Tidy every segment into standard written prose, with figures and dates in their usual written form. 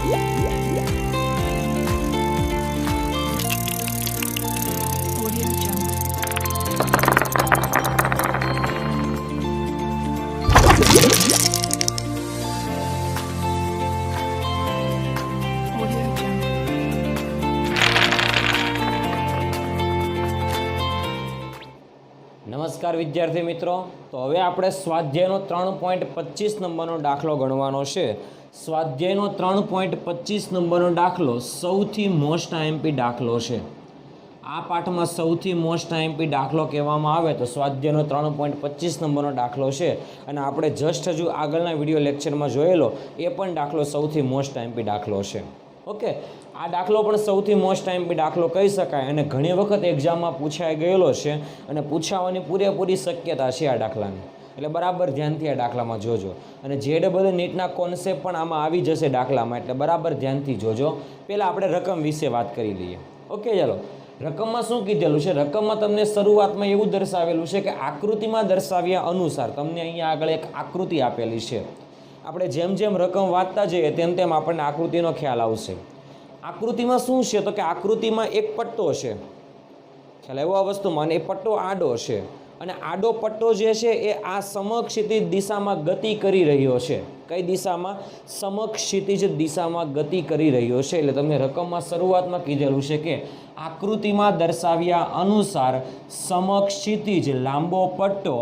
નમસ્કાર વિદ્યાર્થી મિત્રો, તો હવે આપણે સ્વાધ્યાયનો 3.25 નંબરનો દાખલો ગણવાનો છે. સ્વાધ્યાયનો 3.25 નંબરનો દાખલો સૌથી મોસ્ટ આઈએમપી દાખલો છે. આ પાઠમાં સૌથી મોસ્ટ આઈએમપી દાખલો કહેવામાં આવે તો સ્વાધ્યાયનો 3.25 નંબરનો દાખલો છે. અને આપણે જસ્ટ હજુ આગળના વિડીયો લેક્ચરમાં જોયેલો એ પણ દાખલો સૌથી મોસ્ટ આઈએમપી દાખલો છે. ઓકે, આ દાખલો પણ સૌથી મોસ્ટ આઈએમપી દાખલો કહી શકાય અને ઘણી વખત એક્ઝામમાં પૂછાઈ ગયેલો છે અને પૂછાવાની પૂરેપૂરી શક્યતા છે આ દાખલાની. એટલે બરાબર ધ્યાનથી આ દાખલામાં જોજો. અને JEE નીટના કોન્સેપ્ટ પણ આમાં આવી જશે દાખલામાં, એટલે બરાબર ધ્યાનથી જોજો. પહેલાં આપણે રકમ વિશે વાત કરી લઈએ. ઓકે, ચાલો. રકમમાં શું કીધેલું છે? રકમમાં તમને શરૂઆતમાં એવું દર્શાવેલું છે કે આકૃતિમાં દર્શાવ્યા અનુસાર તમને અહીંયા આગળ એક આકૃતિ આપેલી છે. આપણે જેમ જેમ રકમ વાંચતા જઈએ તેમ તેમ આપણને આકૃતિનો ખ્યાલ આવશે. આકૃતિમાં શું છે તો કે આકૃતિમાં એક પટ્ટો છે. ખ્યાલ આવ્યો આ વસ્તુમાં? અને એ પટ્ટો આડો છે અને આડો પટ્ટો જે છે એ આ સમક્ષિતિજ દિશામાં ગતિ કરી રહ્યો છે. કઈ દિશામાં? સમક્ષિતિજ દિશામાં ગતિ કરી રહ્યો છે. એટલે તમને રકમમાં શરૂઆતમાં કીધેલું છે કે આકૃતિમાં દર્શાવ્યા અનુસાર સમક્ષિતિજ લાંબો પટ્ટો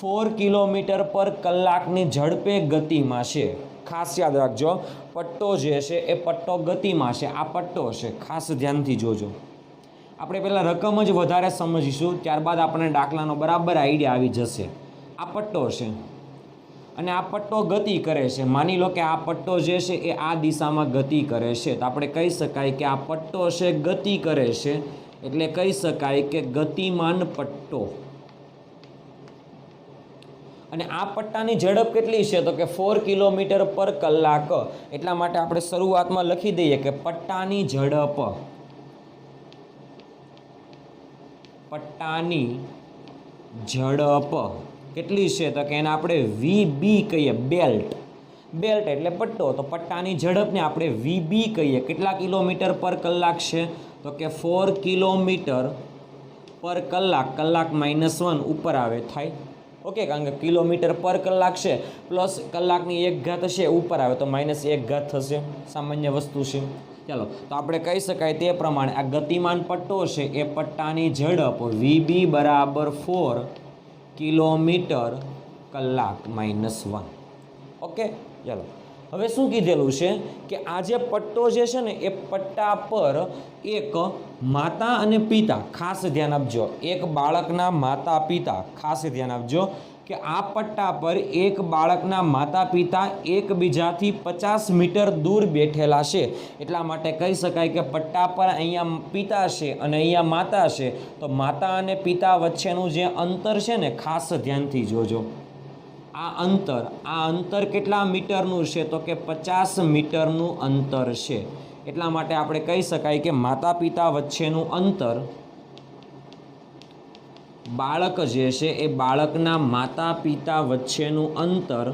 4 કિલોમીટર પર કલાકની ઝડપે ગતિમાં છે. ખાસ યાદ રાખજો, પટ્ટો જે છે એ પટ્ટો ગતિમાં છે. આ પટ્ટો છે, ખાસ ધ્યાનથી જોજો. આપણે પહેલાં રકમ જ વધારે સમજીશું, ત્યારબાદ આપણને દાખલાનો બરાબર આઈડિયા આવી જશે. આ પટ્ટો છે અને આ પટ્ટો ગતિ કરે છે. માની લો કે આ પટ્ટો જે છે એ આ દિશામાં ગતિ કરે છે, તો આપણે કહી શકાય કે આ પટ્ટો છે ગતિ કરે છે, એટલે કહી શકાય કે ગતિમાન પટ્ટો. અને આ પટ્ટાની ઝડપ કેટલી છે તો કે 4 કિલોમીટર પર કલાક. એટલા માટે આપણે શરૂઆતમાં લખી દઈએ કે પટ્ટાની ઝડપ કેટલી છે તો કે એને આપણે VB કહીએ. બેલ્ટ એટલે પટ્ટો, તો પટ્ટાની ઝડપને આપણે VB કહીએ. કેટલા કિલોમીટર પર કલાક છે તો કે 4 કિલોમીટર પર કલાક. કલાક -1 ઉપર આવે થાય. ઓકે, કારણ કે કિલોમીટર પર કલાક છે પ્લસ કલાકની 1 ઘાત હશે ઉપર આવે તો -1 ઘાત થશે. સામાન્ય વસ્તુ છે. ચાલો, તો આપણે કહી શકાય તે પ્રમાણે આ ગતિમાન પટ્ટો છે એ પટ્ટાની ઝડપ VB બરાબર 4 કિલોમીટર કલાક -1. ઓકે, ચાલો. હવે શું કીધેલું છે કે આ જે પટ્ટો જે છે ને એ પટ્ટા પર એક માતા અને પિતા, ખાસ ધ્યાન આપજો, એક બાળકના માતા પિતા, ખાસ ધ્યાન આપજો કે આ પટ્ટા પર એક બાળકના માતા પિતા એકબીજાથી 50 મીટર દૂર બેઠેલા છે. એટલા માટે કહી શકાય કે પટ્ટા પર અહીંયા પિતા છે અને અહીંયા માતા છે, તો માતા અને પિતા વચ્ચેનું જે અંતર છે ને, ખાસ ધ્યાનથી જોજો. આ અંતર કેટલા મીટરનું છે તો કે 50 મીટરનું અંતર છે. એટલા માટે આપણે કહી શકાય કે માતા પિતા વચ્ચેનું અંતર, બાળક જે છે એ બાળકના માતા પિતા વચ્ચેનું અંતર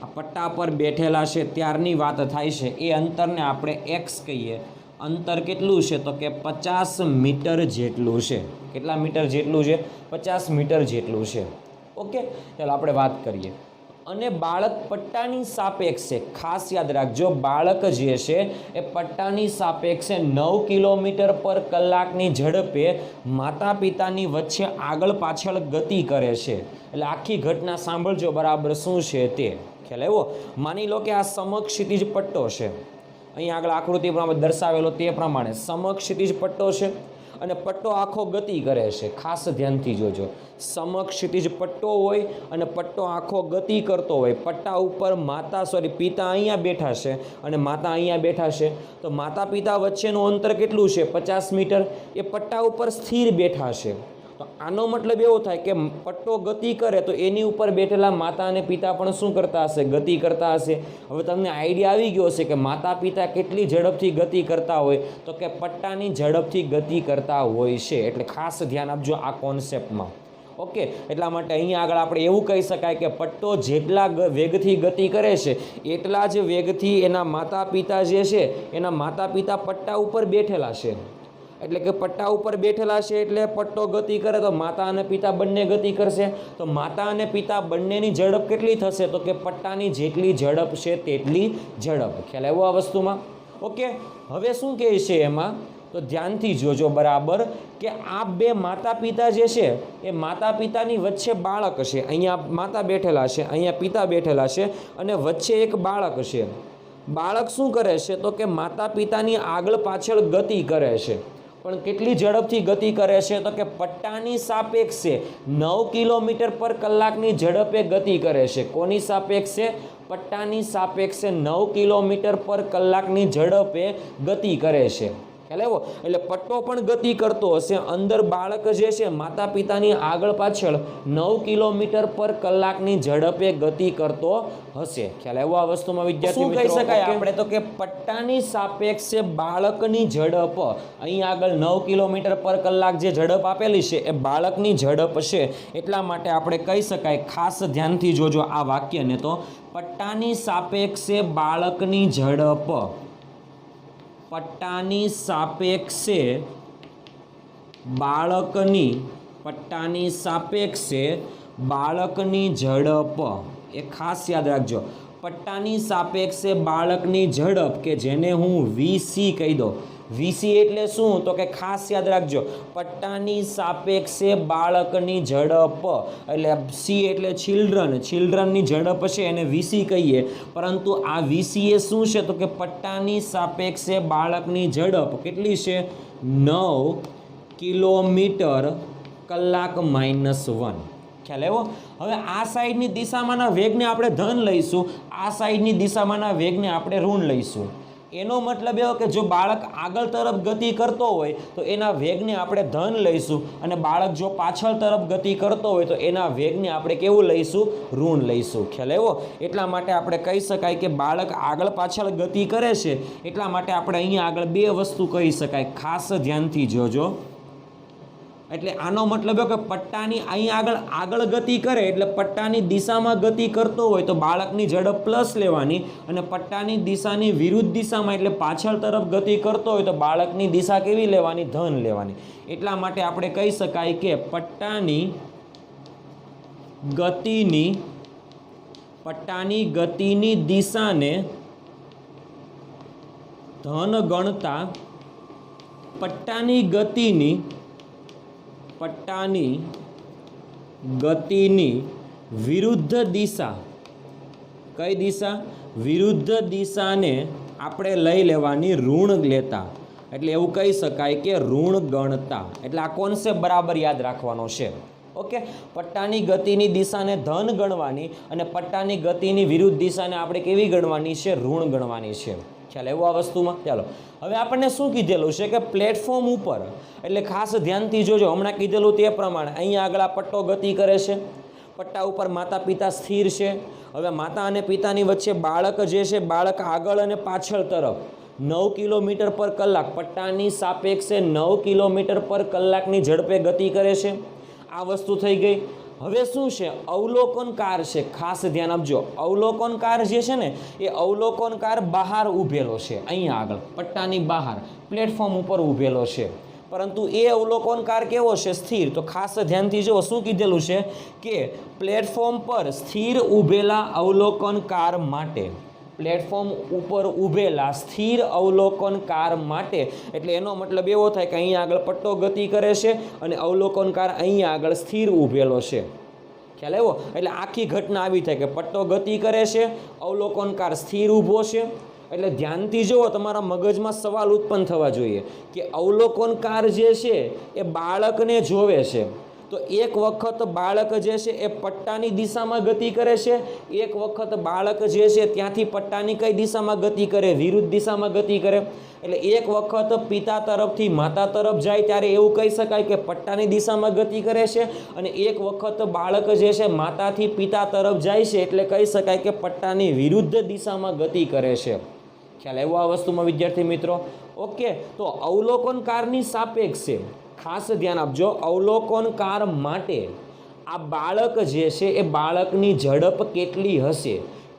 આ પટ્ટા પર બેઠેલા છે ત્યારની વાત થાય છે. એ અંતરને આપણે x કહીએ. અંતર કેટલું છે તો કે 50 મીટર જેટલું છે. કેટલા મીટર જેટલું છે? 50 મીટર જેટલું છે. ઓકે, ચાલો આપણે વાત કરીએ. અને બાળક પટ્ટાની સાપેક્ષે, ખાસ યાદ રાખજો, બાળક જે છે એ પટ્ટાની સાપેક્ષે 9 કિલોમીટર પર કલાકની ઝડપે માતા પિતાની વચ્ચે આગળ પાછળ ગતિ કરે છે. એટલે આખી ઘટના સાંભળજો બરાબર શું છે તે. ખ્યાલ આવ્યો? માની લો કે આ સમક્ષિતિજ પટ્ટો છે. અહીં આગળ આકૃતિ પ્રમાણે દર્શાવેલો તે પ્રમાણે સમક્ષિતિજ પટ્ટો છે અને પટ્ટો આખો ગતિ કરે છે. ખાસ ધ્યાનથી જોજો, સમક્ષિતિજ પટ્ટો હોય અને પટ્ટો આખો ગતિ કરતો હોય. પટ્ટા ઉપર પિતા અહીંયા બેઠા છે અને માતા અહીંયા બેઠા છે, તો માતા પિતા વચ્ચેનું અંતર કેટલું છે? 50 મીટર. એ પટ્ટા ઉપર સ્થિર બેઠા છે. તો આનો મતલબ એવો થાય કે પટ્ટો ગતિ કરે તો એની ઉપર બેઠેલા માતા અને પિતા પણ શું કરતા હશે? ગતિ કરતા હશે. હવે તમને આઈડિયા આવી ગયો હશે કે માતા પિતા કેટલી ઝડપથી ગતિ કરતા હોય તો કે પટ્ટાની ઝડપથી ગતિ કરતા હોય છે. એટલે ખાસ ધ્યાન આપજો આ કોન્સેપ્ટમાં. ઓકે, એટલા માટે અહીંયા આગળ આપણે એવું કહી શકાય કે પટ્ટો જેટલા વેગથી ગતિ કરે છે એટલા જ વેગથી એના માતા પિતા જે છે એના માતા પિતા પટ્ટા ઉપર બેઠેલા છે, એટલે કે પટ્ટા ઉપર બેઠેલા છે એટલે પટ્ટો ગતિ કરે તો માતા અને પિતા બંને ગતિ કરશે, તો માતા અને પિતા બંનેની ઝડપ કેટલી થશે તો કે પટ્ટાની જેટલી ઝડપ છે તેટલી ઝડપ. ખ્યાલ આવ્યો આ વસ્તુમાં? ઓકે, હવે શું કહે છે એમાં તો ધ્યાનથી જોજો બરાબર કે આ બે માતા પિતા જે છે એ માતા પિતાની વચ્ચે બાળક છે, અહીંયા માતા બેઠેલા છે, અહીંયા પિતા બેઠેલા છે અને વચ્ચે એક બાળક છે. બાળક શું કરે છે તો કે માતા પિતાની આગળ પાછળ ગતિ કરે છે, પણ કેટલી ઝડપથી ગતિ કરે છે તો કે પટ્ટાની સાપેક્ષે 9 કિલોમીટર પર કલાકની ઝડપે ગતિ કરે છે. કોની સાપેક્ષે? પટ્ટાની સાપેક્ષે 9 કિલોમીટર પર કલાકની ઝડપે ગતિ કરે છે. ખ્યાલ આવ્યો? એટલે પટ્ટો પણ ગતિ કરતો હશે, અંદર બાળક જે છે માતા પિતાની આગળ પાછળ 9 કિલોમીટર પર કલાકની ઝડપે ગતિ કરતો હશે. ખ્યાલ આવ્યો આ વસ્તુમાં વિદ્યાર્થી મિત્રો? શું કહી શકાય આપણે તો કે પટ્ટાની સાપેક્ષે બાળકની ઝડપ અહીં આગળ 9 કિલોમીટર પર કલાક જે ઝડપ આપેલી છે એ બાળકની ઝડપ છે, એટલા માટે આપણે કહી શકાય, ખાસ ધ્યાનથી જોજો આ વાક્યને, તો પટ્ટાની સાપેક્ષે બાળકની ઝડપ, પટ્ટાની સાપેક્ષે બાળકની ઝડપ, એ ખાસ યાદ રાખજો. પટ્ટાની સાપેક્ષે બાળકની ઝડપ કે જેને હું VC કહી દઉં. VC એટલે શું તો કે ખાસ યાદ રાખજો, પટ્ટાની સાપેક્ષે બાળકની ઝડપ, એટલે C એટલે ચિલ્ડ્રનની ઝડપ છે એને VC કહીએ, પરંતુ આ VC એ શું છે તો કે પટ્ટાની સાપેક્ષે બાળકની ઝડપ કેટલી છે? 9 કિલોમીટર કલાક -1. ખ્યાલ આવ્યો? હવે આ સાઈડની દિશામાંના વેગને આપણે ધન લઈશું, આ સાઈડની દિશામાંના વેગને આપણે ઋણ લઈશું. એનો મતલબ એવો કે જો બાળક આગળ તરફ ગતિ કરતો હોય તો એના વેગને આપણે ધન લઈશું, અને બાળક જો પાછળ તરફ ગતિ કરતો હોય તો એના વેગને આપણે કેવું લઈશું? ઋણ લઈશું. ખ્યાલ આવ્યો? એટલા માટે આપણે કહી શકાય કે બાળક આગળ પાછળ ગતિ કરે છે, એટલા માટે આપણે અહીંયા આગળ બે વસ્તુ કહી શકાય, ખાસ ધ્યાનથી જોજો. એટલે આનો મતલબ કે પટ્ટાની અહીંયા આગળ ગતિ કરે એટલે પટ્ટાની દિશામાં ગતિ કરતો હોય તો બાળકની ઝડપ પ્લસ લેવાની, અને પટ્ટાની દિશાની વિરુદ્ધ દિશામાં એટલે પાછળ તરફ ગતિ કરતો હોય તો બાળકની દિશા કેવી લેવાની? ધન લેવાની. એટલા માટે આપણે કહી શકાય કે પટ્ટાની ગતિની દિશાને ધન ગણતા પટ્ટાની ગતિની વિરુદ્ધ દિશા, કઈ દિશા? વિરુદ્ધ દિશાને આપણે લઈ લેવાની ઋણ લેતા, એટલે એવું કહી શકાય કે ઋણ ગણતા. એટલે આ કોન્સેપ્ટ બરાબર યાદ રાખવાનો છે. ઓકે, પટ્ટાની ગતિની દિશાને ધન ગણવાની અને પટ્ટાની ગતિની વિરુદ્ધ દિશાને આપણે કેવી ગણવાની છે? ઋણ ગણવાની છે. ખ્યાલ આવ્યો આ વસ્તુમાં? ચાલો, હવે આપણને શું કીધેલું છે કે પ્લેટફોર્મ ઉપર, એટલે ખાસ ધ્યાનથી જોજો, હમણાં કીધેલું તે પ્રમાણે અહીંયા આગળ આ પટ્ટો ગતિ કરે છે, પટ્ટા ઉપર માતા પિતા સ્થિર છે. હવે માતા અને પિતાની વચ્ચે બાળક જે છે, બાળક આગળ અને પાછળ તરફ 9 કિલોમીટર પર કલાક, પટ્ટાની સાપેક્ષે 9 કિલોમીટર પર કલાકની ઝડપે ગતિ કરે છે. આ વસ્તુ થઈ ગઈ. હવે શું છે? અવલોકનકાર છે. ખાસ ધ્યાન આપજો, અવલોકનકાર જે છે ને એ અવલોકનકાર બહાર ઊભેલો છે, અહીંયા આગળ પટ્ટાની બહાર પ્લેટફોર્મ ઉપર ઊભેલો છે, પરંતુ એ અવલોકનકાર કેવો છે? સ્થિર. તો ખાસ ધ્યાનથી જુઓ શું કીધેલું છે કે પ્લેટફોર્મ પર સ્થિર ઊભેલા અવલોકનકાર માટે, પ્લેટફોર્મ ઉપર ઊભેલા સ્થિર અવલોકનકાર માટે, એટલે એનો મતલબ એવો થાય કે અહીંયા આગળ પટ્ટો ગતિ કરે છે અને અવલોકનકાર અહીંયા આગળ સ્થિર ઊભેલો છે. ખ્યાલ આવ્યો? એટલે આખી ઘટના આવી થાય કે પટ્ટો ગતિ કરે છે, અવલોકનકાર સ્થિર ઊભો છે. એટલે ધ્યાનથી જુઓ, તમારા મગજમાં સવાલ ઉત્પન્ન થવા જોઈએ કે અવલોકનકાર જે છે એ બાળકને જોવે છે, તો એક વખત બાળક જે છે એ પટ્ટાની દિશામાં ગતિ કરે છે, એક વખત બાળક જે છે ત્યાંથી પટ્ટાની કઈ દિશામાં ગતિ કરે? વિરુદ્ધ દિશામાં ગતિ કરે. એટલે એક વખત પિતા તરફથી માતા તરફ જાય ત્યારે એવું કહી શકાય કે પટ્ટાની દિશામાં ગતિ કરે છે, અને એક વખત બાળક જે છે માતાથી પિતા તરફ જાય છે એટલે કહી શકાય કે પટ્ટાની વિરુદ્ધ દિશામાં ગતિ કરે છે. ખ્યાલ આવ્યો આ વસ્તુમાં વિદ્યાર્થી મિત્રો? ઓકે, તો અવલોકનકારની સાપેક્ષે ખાસ ધ્યાન આપજો, અવલોકનકાર માટે આ બાળક જે છે એ બાળકની ઝડપ કેટલી હશે,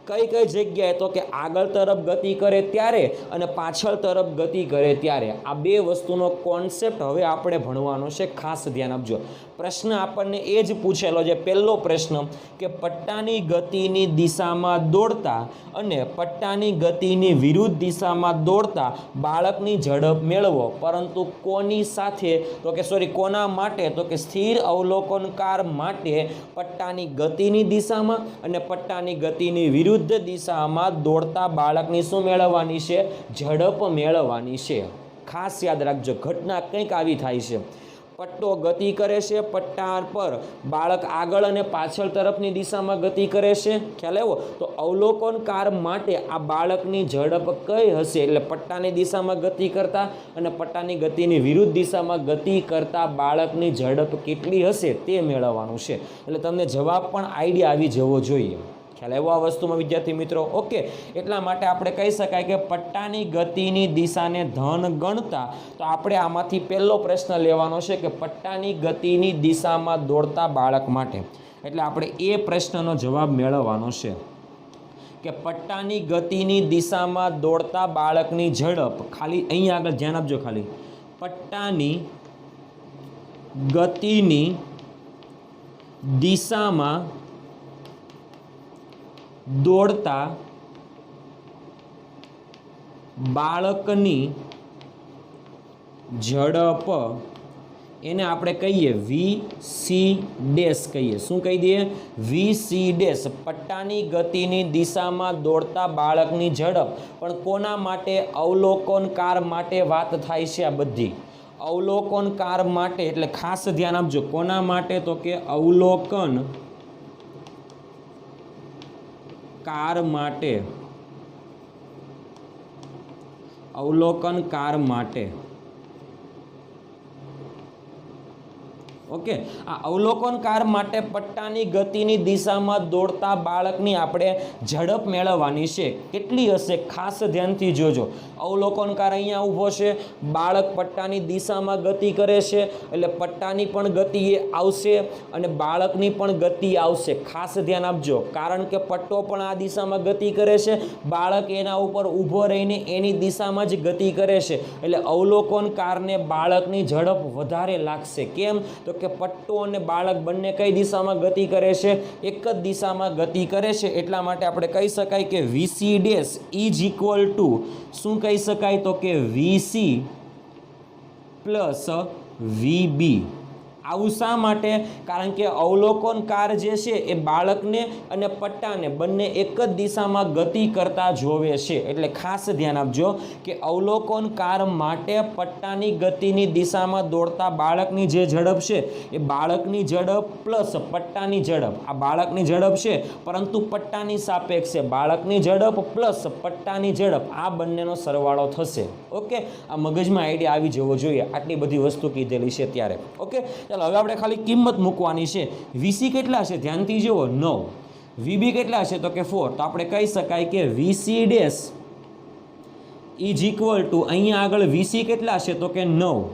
કઈ કઈ જગ્યાએ, તો કે આગળ તરફ ગતિ કરે ત્યારે અને પાછળ તરફ ગતિ કરે ત્યારે. આ બે વસ્તુનો કોન્સેપ્ટ હવે આપણે ભણવાનો છે, ખાસ ધ્યાન આપજો. પ્રશ્ન આપણને એ જ પૂછેલો છે, પહેલો પ્રશ્ન, કે પટ્ટાની ગતિની દિશામાં દોડતા અને પટ્ટાની ગતિની વિરુદ્ધ દિશામાં દોડતા બાળકની ઝડપ મેળવો, પરંતુ કોની સાથે, તો કે કોના માટે, તો કે સ્થિર અવલોકનકાર માટે પટ્ટાની ગતિની દિશામાં અને પટ્ટાની ગતિની વિરુદ્ધ દિશામાં દોડતા બાળકની શું મેળવવાની છે, ઝડપ મેળવવાની છે. ખાસ યાદ રાખજો, ઘટના કંઈક આવી થાય છે. પટ્ટો ગતિ કરે છે, પટ્ટા પર બાળક આગળ અને પાછળ તરફની દિશામાં ગતિ કરે છે, ખ્યાલ આવ્યો? તો અવલોકનકાર માટે આ બાળકની ઝડપ કઈ હશે, એટલે પટ્ટાની દિશામાં ગતિ કરતા અને પટ્ટાની ગતિની વિરુદ્ધ દિશામાં ગતિ કરતા બાળકની ઝડપ કેટલી હશે તે મેળવવાનું છે. એટલે તમને જવાબ પણ આઈડિયા આવી જવો જોઈએ. ખ્યાલ આવ્યો આ વસ્તુમાં વિદ્યાર્થી મિત્રો? ઓકે, એટલા માટે આપણે કહી શકાય કે પટ્ટાની ગતિની દિશાને ધન ગણતા, તો આપણે આમાંથી પહેલો પ્રશ્ન લેવાનો છે કે પટ્ટાની ગતિની દિશામાં દોડતા બાળક માટે. એટલે આપણે એ પ્રશ્નનો જવાબ મેળવવાનો છે કે પટ્ટાની ગતિની દિશામાં દોડતા બાળકની ઝડપ, ખાલી અહીંયા આગળ ધ્યાન આપજો, ખાલી પટ્ટાની ગતિની દિશામાં દોડતા બાળકની ઝડપ, એને આપણે કહીએ VC' કહીએ. શું કહી દઈએ? VC'. પટ્ટાની ગતિની દિશામાં દોડતા બાળકની ઝડપ. પણ કોના માટે? અવલોકનકાર માટે વાત થાય છે આ બધી. અવલોકનકાર માટે, એટલે ખાસ ધ્યાન આપજો, કોના માટે? તો કે અવલોકનકાર માટે. અવલોકનકાર માટે. ઓકે, આ અવલોકનકાર માટે પટ્ટાની ગતિની દિશામાં દોડતા બાળકની આપણે ઝડપ મેળવવાની છે. કેટલી હશે? ખાસ ધ્યાનથી જોજો. અવલોકનકાર અહીંયા ઊભો છે, બાળક પટ્ટાની દિશામાં ગતિ કરે છે, એટલે પટ્ટાની પણ ગતિ એ આવશે અને બાળકની પણ ગતિ આવશે. ખાસ ધ્યાન આપજો, કારણ કે પટ્ટો પણ આ દિશામાં ગતિ કરે છે, બાળક એના ઉપર ઊભો રહીને એની દિશામાં જ ગતિ કરે છે, એટલે અવલોકનકારને બાળકની ઝડપ વધારે લાગશે. કેમ? તો કે પટ્ટો અને બાળક બંને કઈ દિશામાં ગતિ કરે છે? એક જ દિશામાં ગતિ કરે છે. એટલા માટે આપણે કહી શકાય કે VC' ઇઝ ઇક્વલ ટુ શું કહી શકાય? તો કે VC પ્લસ VB. આવું શા માટે? કારણ કે અવલોકનકાર જે છે એ બાળકને અને પટ્ટાને બંને એક જ દિશામાં ગતિ કરતા જોવે છે. એટલે ખાસ ધ્યાન આપજો કે અવલોકનકાર માટે પટ્ટાની ગતિની દિશામાં દોડતા બાળકની જે ઝડપ છે એ બાળકની ઝડપ પ્લસ પટ્ટાની ઝડપ. આ બાળકની ઝડપ છે પરંતુ પટ્ટાની સાપેક્ષે બાળકની ઝડપ પ્લસ પટ્ટાની ઝડપ, આ બંનેનો સરવાળો થશે. ઓકે, આ મગજમાં આઈડિયા આવી જવો જોઈએ. આટલી બધી વસ્તુ કીધેલી છે ત્યારે. ઓકે, ચાલો હવે આપણે ખાલી કિંમત મૂકવાની છે. VC કેટલા છે? ધ્યાનથી જુઓ, 9. VB કેટલા છે? તો કે 4. તો આપણે કહી શકાય કે VC' ઇઝ ઇક્વલ ટુ, અહીંયા આગળ VC કેટલા છે? તો કે 9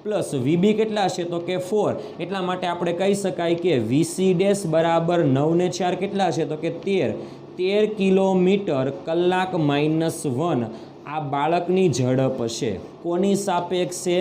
પ્લસ VB કેટલા છે? તો કે 4. એટલા માટે આપણે કહી શકાય કે VC' બરાબર 9 ને 4 કેટલા છે? તો કે 13 કિલોમીટર કલાક -1 આ બાળકની ઝડપ છે. કોની સાપેક્ષે?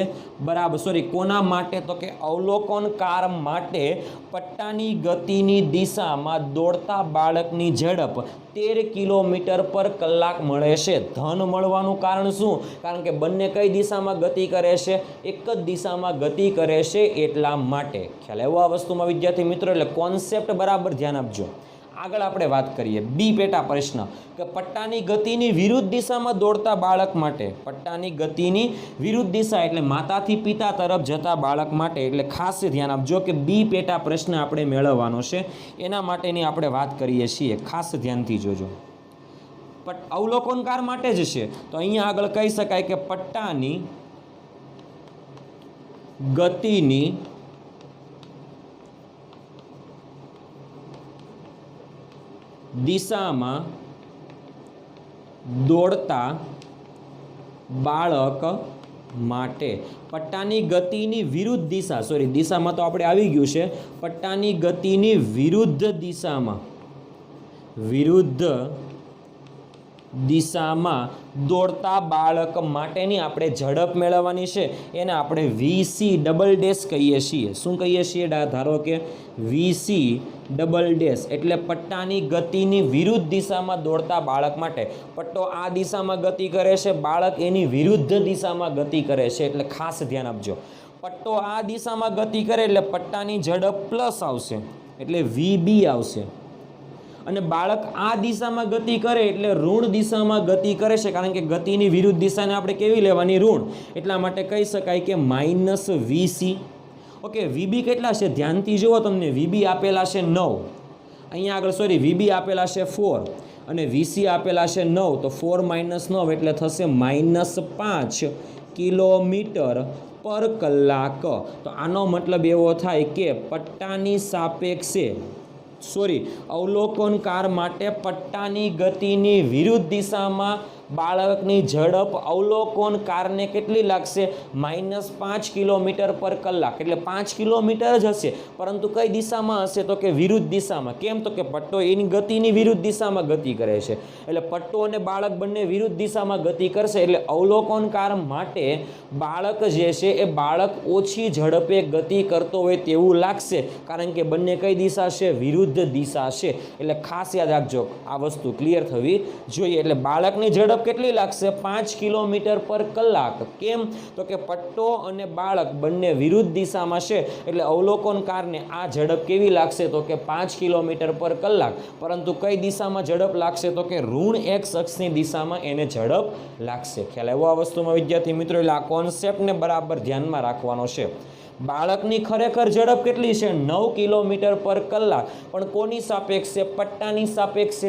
બરાબર, કોના માટે? તો કે અવલોકનકાર માટે પટ્ટાની ગતિની દિશામાં દોડતા બાળકની ઝડપ 13 કિલોમીટર પર કલાક મળે છે. ધન મળવાનું કારણ શું? કારણ કે બંને કઈ દિશામાં ગતિ કરે છે? એક જ દિશામાં ગતિ કરે છે, એટલા માટે. ખ્યાલ આવ્યો આ વસ્તુમાં વિદ્યાર્થી મિત્રો? એટલે કોન્સેપ્ટ બરાબર ધ્યાન આપજો. આગળ આપણે વાત કરીએ બી પેટા પ્રશ્ન, કે પટ્ટાની ગતિની વિરુદ્ધ દિશામાં દોડતા બાળક માટે. પટ્ટાની ગતિની વિરુદ્ધ દિશા એટલે માતાથી પિતા તરફ જતા બાળક માટે. એટલે ખાસ ધ્યાન આપજો કે બી પેટા પ્રશ્ન આપણે મેળવવાનો છે, એના માટેની આપણે વાત કરીએ છીએ. ખાસ ધ્યાનથી જોજો. અવલોકનકાર માટે જ છે, તો અહીંયા આગળ કહી શકાય કે પટ્ટાની ગતિની દિશામાં દોડતા બાળક માટે પટ્ટાની ગતિની વિરુદ્ધ દિશા, સોરી દિશામાં તો આપણે આવી ગયું છે, પટ્ટાની ગતિની વિરુદ્ધ દિશામાં દોડતા બાળક માટેની આપણે ઝડપ મેળવવાની છે, એને આપણે વીસી ડબલ ડેશ કહીએ છીએ. શું કહીએ છીએ? ધારો કે વીસી ડબલ ડેશ એટલે પટ્ટાની ગતિની વિરુદ્ધ દિશામાં દોડતા બાળક માટે. પટ્ટો આ દિશામાં ગતિ કરે છે, બાળક એની વિરુદ્ધ દિશામાં ગતિ કરે છે, એટલે ખાસ ધ્યાન આપજો. પટ્ટો આ દિશામાં ગતિ કરે એટલે પટ્ટાની ઝડપ પ્લસ આવશે, એટલે વીબી આવશે. અને બાળક આ દિશામાં ગતિ કરે એટલે ઋણ દિશામાં ગતિ કરે છે, કારણ કે ગતિની વિરુદ્ધ દિશાને આપણે કેવી લેવાની? ઋણ. એટલા માટે કહી શકાય કે માઇનસ વીસી. ઓકે, વીબી કેટલા છે? ધ્યાનથી જુઓ, તમને વીબી આપેલા છે 9, અહીંયા આગળ સોરી વીબી આપેલા છે 4 અને વીસી આપેલા છે 9, તો 4 - 9 એટલે થશે -5 કિલોમીટર પર કલાક. તો આનો મતલબ એવો થાય કે પટ્ટાની સાપેક્ષે અવલોકનકાર માટે પટ્ટાની ગતિની વિરુદ્ધ દિશામાં બાળકની ઝડપ અવલોકનકારને કેટલી લાગશે? -5 કિલોમીટર પર કલાક. એટલે 5 કિલોમીટર જ હશે, પરંતુ કઈ દિશામાં હશે? તો કે વિરુદ્ધ દિશામાં. કેમ? તો કે પટ્ટો એની ગતિની વિરુદ્ધ દિશામાં ગતિ કરે છે, એટલે પટ્ટો અને બાળક બંને વિરુદ્ધ દિશામાં ગતિ કરશે, એટલે અવલોકનકાર માટે બાળક જે છે એ બાળક ઓછી ઝડપે ગતિ કરતો હોય તેવું લાગશે, કારણ કે બંને કઈ દિશા છે? વિરુદ્ધ દિશા છે. એટલે ખાસ યાદ રાખજો, આ વસ્તુ ક્લિયર થવી જોઈએ. એટલે બાળકની ઝડપ કેટલી લાગશે? 5 કિલોમીટર પર કલાક. કેમ? તો કે પટ્ટો અને બાળક બંને વિરુદ્ધ દિશામાં છે, એટલે અવલોકનકારને આ ઝડપ કેવી લાગશે? તો કે 5 કિલોમીટર પર કલાક. પરંતુ કઈ દિશામાં ઝડપ લાગશે? તો કે ઋણ એક્સ અક્ષની દિશામાં એને ઝડપ લાગશે. ખ્યાલ આવ્યો આ વસ્તુમાં વિદ્યાર્થી મિત્રો? એટલે આ કોન્સેપ્ટને બરાબર ધ્યાનમાં રાખવાનો છે. બાળકની ખરેખર ઝડપ કેટલી છે? 9 કિલોમીટર પર કલાક, પણ કોની સાપેક્ષે? પટ્ટાની સાપેક્ષે.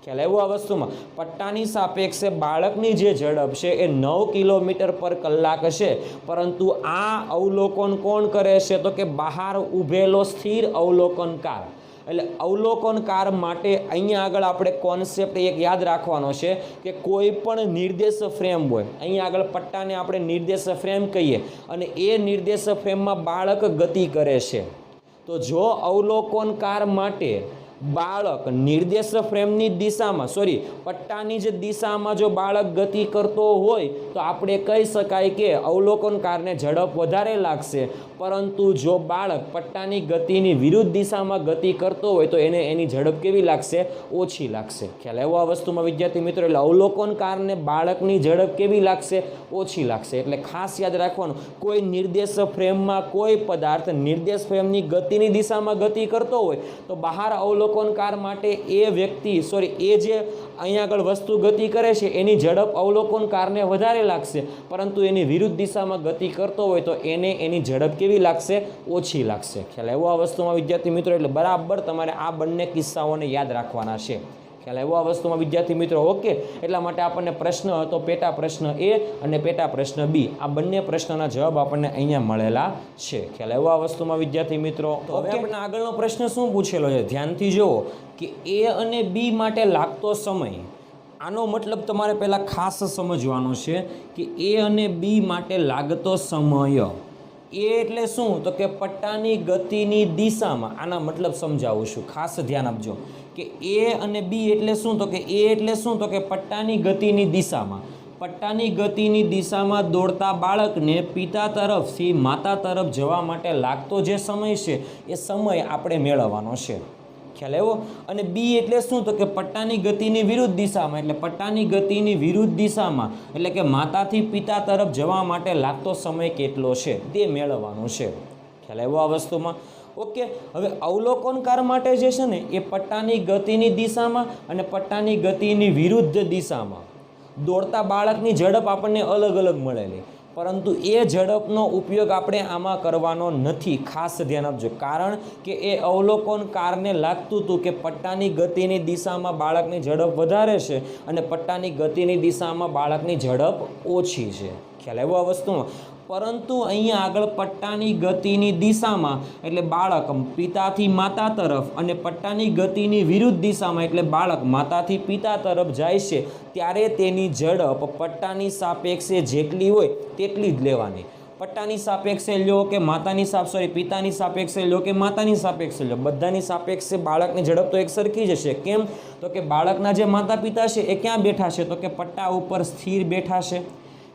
ખ્યાલ આવ્યો આ વસ્તુમાં? પટ્ટાની સાપેક્ષે બાળકની જે ઝડપ છે એ 9 કિલોમીટર પર કલાક છે, પરંતુ આ અવલોકન કોણ કરે છે? તો કે બહાર ઊભેલો સ્થિર અવલોકનકાર. એટલે અવલોકનકાર માટે અહીંયા આગળ આપણે કોન્સેપ્ટ એક યાદ રાખવાનો છે કે કોઈ પણ નિર્દેશ ફ્રેમ હોય, અહીંયા આગળ પટ્ટાને આપણે નિર્દેશ ફ્રેમ કહીએ, અને એ નિર્દેશ ફ્રેમમાં બાળક ગતિ કરે છે, તો જો અવલોકનકાર માટે બાળક નિર્દેશ ફ્રેમની દિશામાં પટ્ટાની જ દિશામાં જો બાળક ગતિ કરતો હોય તો આપણે કહી શકાય કે અવલોકનકારને ઝડપ વધારે લાગશે, પરંતુ જો બાળક પટ્ટાની ગતિની વિરુદ્ધ દિશામાં ગતિ કરતો હોય તો એને એની ઝડપ કેવી લાગશે? ઓછી લાગશે. ખ્યાલ આવ્યો આ વસ્તુમાં વિદ્યાર્થી મિત્રો? એટલે અવલોકનકારને બાળકની ઝડપ કેવી લાગશે? ઓછી લાગશે. એટલે ખાસ યાદ રાખવાનું, કોઈ નિર્દેશ ફ્રેમમાં કોઈ પદાર્થ નિર્દેશ ફ્રેમની ગતિની દિશામાં ગતિ કરતો હોય તો બહાર અવલોકનકાર માટે એ વ્યક્તિ એ જે અહીંયા આગળ વસ્તુ ગતિ કરે છે એની ઝડપ અવલોકનકારને વધારે લાગશે, પરંતુ એની વિરુદ્ધ દિશામાં ગતિ કરતો હોય તો એને એની ઝડપ કેવી લાગશે? ઓછી લાગશે. ખ્યાલ આવ્યો આ વસ્તુમાં વિદ્યાર્થી મિત્રો? એટલે બરાબર તમારે આ બંને કિસ્સાઓને યાદ રાખવાના છે. ખ્યાલ આવ્યો આ વસ્તુમાં વિદ્યાર્થી મિત્રો? ઓકે, એટલા માટે આપણને પ્રશ્ન હતો પેટા પ્રશ્ન એ અને પેટા પ્રશ્ન બી, આ બંને પ્રશ્નના જવાબ આપણને અહીંયા મળેલા છે. ખ્યાલ આવ્યો આ વસ્તુમાં વિદ્યાર્થી મિત્રો? તો હવે આપણને આગળનો પ્રશ્ન શું પૂછેલો છે? ધ્યાનથી જુઓ કે એ અને બી માટે લાગતો સમય. આનો મતલબ તમારે પહેલાં ખાસ સમજવાનો છે કે એ અને બી માટે લાગતો સમય. એ એટલે શું? તો કે પટ્ટાની ગતિની દિશામાં. આના મતલબ સમજાવું છું, ખાસ ધ્યાન આપજો કે એ અને બી એટલે શું? તો કે એ એટલે શું? તો કે પટ્ટાની ગતિની દિશામાં. પટ્ટાની ગતિની દિશામાં દોડતા બાળકને પિતા તરફથી માતા તરફ જવા માટે લાગતો જે સમય છે એ સમય આપણે મેળવવાનો છે. ખ્યાલ આવ્યો? અને બી એટલે શું? તો કે પટ્ટાની ગતિની વિરુદ્ધ દિશામાં. એટલે પટ્ટાની ગતિની વિરુદ્ધ દિશામાં એટલે કે માતાથી પિતા તરફ જવા માટે લાગતો સમય કેટલો છે તે મેળવવાનું છે. ખ્યાલ આવ્યો આ વસ્તુમાં? ઓકે, હવે અવલોકનકાર માટે જે છે ને એ પટ્ટાની ગતિની દિશામાં અને પટ્ટાની ગતિની વિરુદ્ધ દિશામાં દોડતા બાળકની ઝડપ આપણને અલગ અલગ મળેલી, પરંતુ એ ઝડપનો ઉપયોગ આપણે આમાં કરવાનો નથી. ખાસ ધ્યાન આપજો, કારણ કે એ અવલોકનકારને લાગતું હતું કે પટ્ટાની ગતિની દિશામાં બાળકની ઝડપ વધારે છે અને પટ્ટાની ગતિની દિશામાં બાળકની ઝડપ ઓછી છે. ખ્યાલ આવ્યો આ વસ્તુમાં? પરંતુ અહીંયા આગળ પટ્ટાની ગતિની દિશામાં એટલે બાળક પિતાથી માતા તરફ અને પટ્ટાની ગતિની વિરુદ્ધ દિશામાં એટલે બાળક માતાથી પિતા તરફ જાય છે ત્યારે તેની ઝડપ પટ્ટાની સાપેક્ષે જેટલી હોય તેટલી જ લેવાની. પટ્ટાની સાપેક્ષે લો કે પિતાની સાપેક્ષે લો કે માતાની સાપેક્ષે લો, બધાની સાપેક્ષે બાળકની ઝડપ તો એક સરખી જ હશે. કેમ? તો કે બાળકના જે માતા પિતા છે એ ક્યાં બેઠા છે? તો કે પટ્ટા ઉપર સ્થિર બેઠા છે.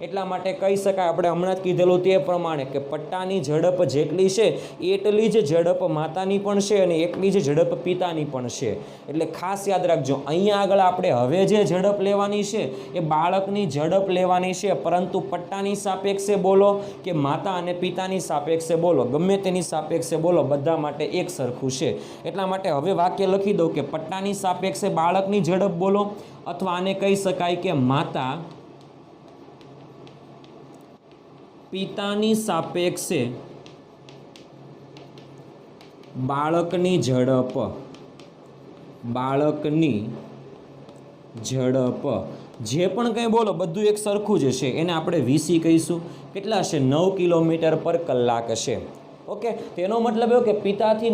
એટલા માટે કહી શકાય, આપણે હમણાં જ કીધેલું તે પ્રમાણે, કે પટ્ટાની ઝડપ જેટલી છે એટલી જ ઝડપ માતાની પણ છે અને એટલી જ ઝડપ પિતાની પણ છે. એટલે ખાસ યાદ રાખજો, અહીંયા આગળ આપણે હવે જે ઝડપ લેવાની છે એ બાળકની ઝડપ લેવાની છે, પરંતુ પટ્ટાની સાપેક્ષે બોલો કે માતા અને પિતાની સાપેક્ષે બોલો, ગમે તેની સાપેક્ષે બોલો, બધા માટે એક સરખું છે. એટલા માટે હવે વાક્ય લખી દઉં કે પટ્ટાની સાપેક્ષે બાળકની ઝડપ બોલો, અથવા આને કહી શકાય કે માતા પિતાની સાપેક્ષે બાળકની ઝડપ જે પણ કંઈ બોલો બધું એક સરખું જ હશે. એને આપણે વીસી કહીશું. કેટલા હશે? 9 કિલોમીટર પર કલાક હશે. ઓકે, તેનો મતલબ એવો કે પિતાથી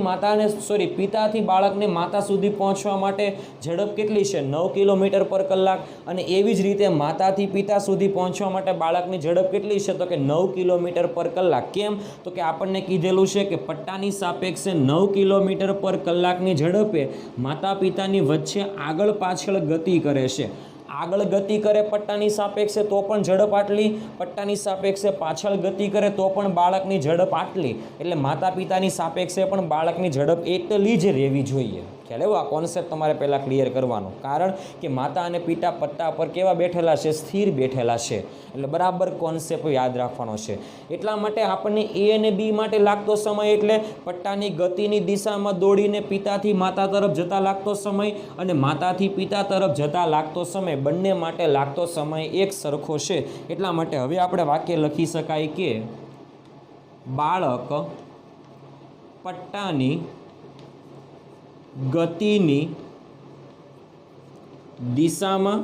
બાળકને માતા સુધી પહોંચવા માટે ઝડપ કેટલી છે? 9 કિલોમીટર પર કલાક. અને એવી જ રીતે માતાથી પિતા સુધી પહોંચવા માટે બાળકની ઝડપ કેટલી છે? તો કે 9 કિલોમીટર પર કલાક. કેમ? તો કે આપણને કીધેલું છે કે પટ્ટાની સાપેક્ષે 9 કિલોમીટર પર કલાકની ઝડપે માતા પિતાની વચ્ચે આગળ પાછળ ગતિ કરે છે. આગળ ગતિ કરે પટ્ટાની સાપેક્ષે તો પણ ઝડપ આટલી, પટ્ટાની સાપેક્ષે પાછળ ગતિ કરે તો પણ બાળકની ઝડપ આટલી. એટલે માતા પિતાની સાપેક્ષે પણ બાળકની ઝડપ એટલી જ રહેવી જોઈએ. ખ્યાલ આવ્યો? આ કોન્સેપ્ટ તમારે પહેલાં ક્લિયર કરવાનો. કારણ કે માતા અને પિતા પટ્ટા પર કેવા બેઠેલા છે? સ્થિર બેઠેલા છે. એટલે બરાબર કોન્સેપ્ટ યાદ રાખવાનો છે. એટલા માટે આપણને એ અને બી માટે લાગતો સમય એટલે પટ્ટાની ગતિની દિશામાં દોડીને પિતાથી માતા તરફ જતા લાગતો સમય અને માતાથી પિતા તરફ જતા લાગતો સમય, બંને માટે લાગતો સમય એક સરખો છે. એટલા માટે હવે આપણે વાક્ય લખી શકાય કે બાળક પટ્ટાની ગતિની દિશામાં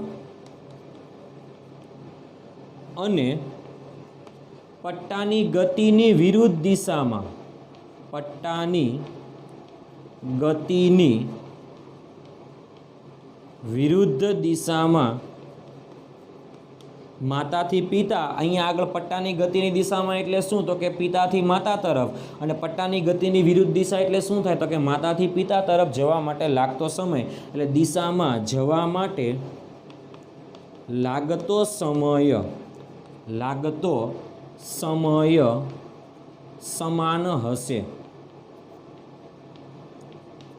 અને પટ્ટાની ગતિની વિરુદ્ધ દિશામાં માતાથી પિતા, અહીંયા આગળ પટ્ટાની ગતિની દિશામાં એટલે શું? તો કે પિતાથી માતા તરફ, અને પટ્ટાની ગતિની વિરુદ્ધ દિશા એટલે શું થાય? તો કે માતાથી પિતા તરફ જવા માટે લાગતો સમય. એટલે દિશામાં જવા માટે લાગતો સમય સમાન હશે.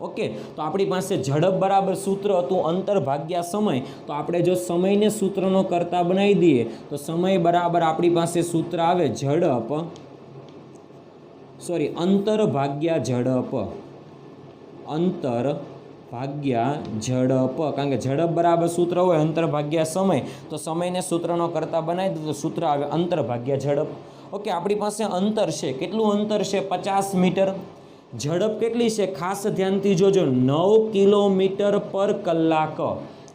ઓકે, તો આપણી પાસે ઝડપ બરાબર સૂત્ર હતું અંતર ભાગ્યા સમય. તો આપણે જો સમયને સૂત્રનો કરતા બનાવી દઈએ તો સમય બરાબર આપણી પાસે સૂત્ર આવે અંતર ભાગ્યા ઝડપ. કારણ કે ઝડપ બરાબર સૂત્ર હોય અંતર ભાગ્યા સમય, તો સમયને સૂત્રનો કરતા બનાવી દઈએ તો સૂત્ર આવે અંતર ભાગ્યા ઝડપ. ઓકે, આપણી પાસે અંતર છે. કેટલું અંતર છે? 50 મીટર. ઝડપ કેટલી છે? ખાસ ધ્યાનથી જોજો, 9 કિલોમીટર પર કલાક.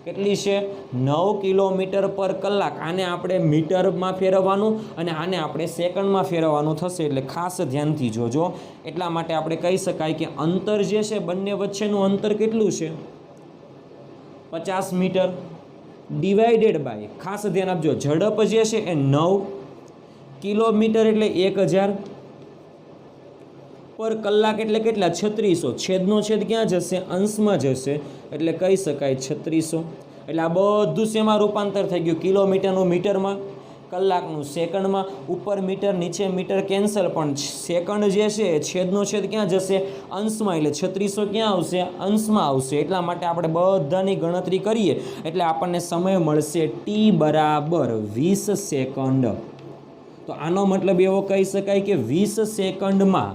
કેટલી છે? 9 કિલોમીટર પર કલાક. આને આપણે મીટરમાં ફેરવવાનું અને આને આપણે સેકન્ડમાં ફેરવવાનું થશે. એટલે ખાસ ધ્યાનથી જોજો. એટલા માટે આપણે કહી શકાય કે અંતર જે છે બંને વચ્ચેનું અંતર કેટલું છે? 50 મીટર ડિવાઇડેડ બાય, ખાસ ધ્યાન આપજો, ઝડપ જે છે એ 9 કિલોમીટર એટલે 1000 પર કલાક એટલે કેટલા? 3600. છેદનો છેદ ક્યાં જશે? અંશમાં જશે. એટલે કહી શકાય 3600. એટલે આ બધું શેમાં રૂપાંતર થઈ ગયું? કિલોમીટરનું મીટરમાં, કલાકનું સેકન્ડમાં. ઉપર મીટર નીચે મીટર કેન્સલ, પણ સેકન્ડ જે છે છેદનો છેદ ક્યાં જશે? અંશમાં. એટલે 3600 ક્યાં આવશે? અંશમાં આવશે. એટલા માટે આપણે બધાની ગણતરી કરીએ એટલે આપણને સમય મળશે t બરાબર 20 સેકન્ડ. તો આનો મતલબ એવો કહી શકાય કે 20 સેકન્ડમાં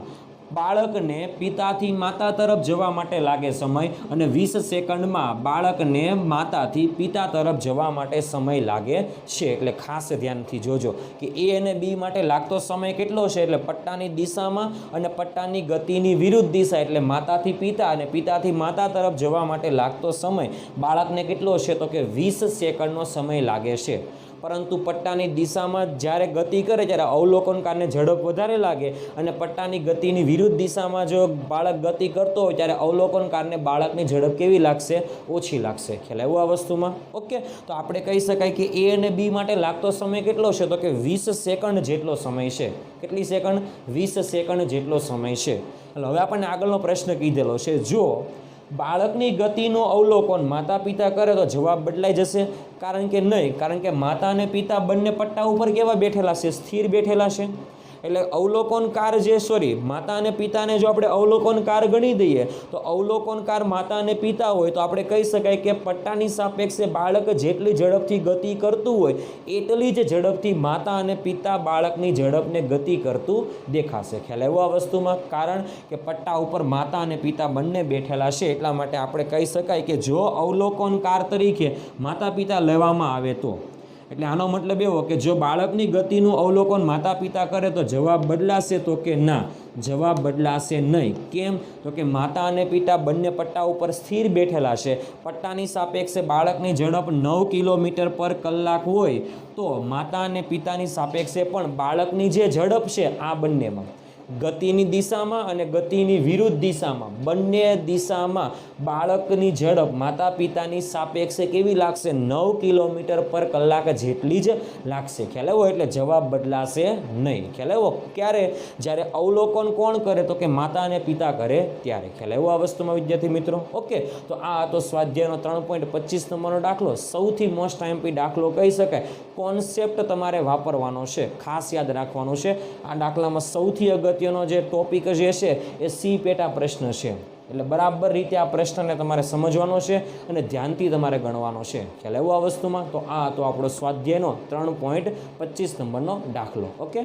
બાળકને પિતાથી માતા તરફ જવા માટે લાગે સમય અને 20 સેકન્ડમાં બાળકને માતાથી પિતા તરફ જવા માટે સમય લાગે છે. એટલે ખાસ ધ્યાનથી જોજો કે એ અને બી માટે લાગતો સમય કેટલો છે? એટલે પટ્ટાની દિશામાં અને પટ્ટાની ગતિની વિરુદ્ધ દિશા એટલે માતાથી પિતા અને પિતાથી માતા તરફ જવા માટે લાગતો સમય બાળકને કેટલો છે? તો કે 20 સેકન્ડનો સમય લાગે છે. પરંતુ પટ્ટાની દિશામાં જ્યારે ગતિ કરે ત્યારે અવલોકનકારને ઝડપ વધારે લાગે અને પટ્ટાની ગતિની વિરુદ્ધ દિશામાં જો બાળક ગતિ કરતો હોય ત્યારે અવલોકનકારને બાળકની ઝડપ કેવી લાગશે? ઓછી લાગશે. ખ્યાલ આવ્યો આ વસ્તુમાં? ઓકે, તો આપણે કહી શકાય કે એ અને બી માટે લાગતો સમય કેટલો છે? તો કે 20 સેકન્ડ જેટલો સમય છે. કેટલી સેકન્ડ? 20 સેકન્ડ જેટલો સમય છે. હવે આપણને આગળનો પ્રશ્ન કીધેલો છે, જો બાળકની ગતિનું અવલોકન માતા પિતા કરે તો જવાબ બદલાઈ જશે? કારણ કે નહીં, કારણ કે માતા અને પિતા બંને પટ્ટા ઉપર કેવા બેઠેલા છે? સ્થિર બેઠેલા છે. એટલે અવલોકનકાર માતા અને પિતાને જો આપણે અવલોકનકાર ગણી દઈએ તો અવલોકનકાર માતા અને પિતા હોય તો આપણે કહી શકાય કે પટ્ટાની સાપેક્ષે બાળક જેટલી ઝડપથી ગતિ કરતું હોય એટલી જ ઝડપથી માતા અને પિતા બાળકની ઝડપને ગતિ કરતું દેખાશે. ખ્યાલ આવ્યો આ વસ્તુમાં? કારણ કે પટ્ટા ઉપર માતા અને પિતા બંને બેઠેલા છે એટલા માટે આપણે કહી શકાય કે જો અવલોકનકાર તરીકે માતા પિતા લેવામાં આવે તો, એટલે આનો મતલબ એવો કે જો બાળકની ગતિનું અવલોકન માતા પિતા કરે તો જવાબ બદલાશે? તો કે ના, જવાબ બદલાશે નહીં. કેમ? તો કે માતા અને પિતા બંને પટ્ટા ઉપર સ્થિર બેઠેલા છે. પટ્ટાની સાપેક્ષે બાળકની ઝડપ 9 કિલોમીટર પર કલાક હોય તો માતા અને પિતાની સાપેક્ષે પણ બાળકની જે ઝડપ છે આ બંનેમાં ગતિની દિશામાં અને ગતિની વિરુદ્ધ દિશામાં બંને દિશામાં બાળકની ઝડપ માતા પિતાની સાપેક્ષે કેવી લાગશે? 9 કિલોમીટર પર કલાક જેટલી જ લાગશે. ખ્યાલ આવ્યો? એટલે જવાબ બદલાશે નહીં. ખ્યાલ આવ્યો? ક્યારે? જ્યારે અવલોકન કોણ કરે? તો કે માતા અને પિતા કરે ત્યારે. ખ્યાલ આવ્યો આ વસ્તુમાં વિદ્યાર્થી મિત્રો? ઓકે, તો આ હતો સ્વાધ્યાયનો 3.25 નંબરનો દાખલો. સૌથી મોસ્ટ આઈએમપી દાખલો કહી શકાય. કોન્સેપ્ટ તમારે વાપરવાનો છે, ખાસ યાદ રાખવાનું છે. આ દાખલામાં સૌથી અગત્યનો જે ટોપિક જે છે એ સી પેટા પ્રશ્ન છે. એટલે બરાબર રીતે આ પ્રશ્નને તમારે સમજવાનો છે અને ધ્યાનથી તમારે ગણવાનો છે. ખ્યાલ આવ્યો આ વસ્તુમાં? તો આ હતો આપણો સ્વાધ્યાયનો 3.25 નંબરનો દાખલો. ઓકે.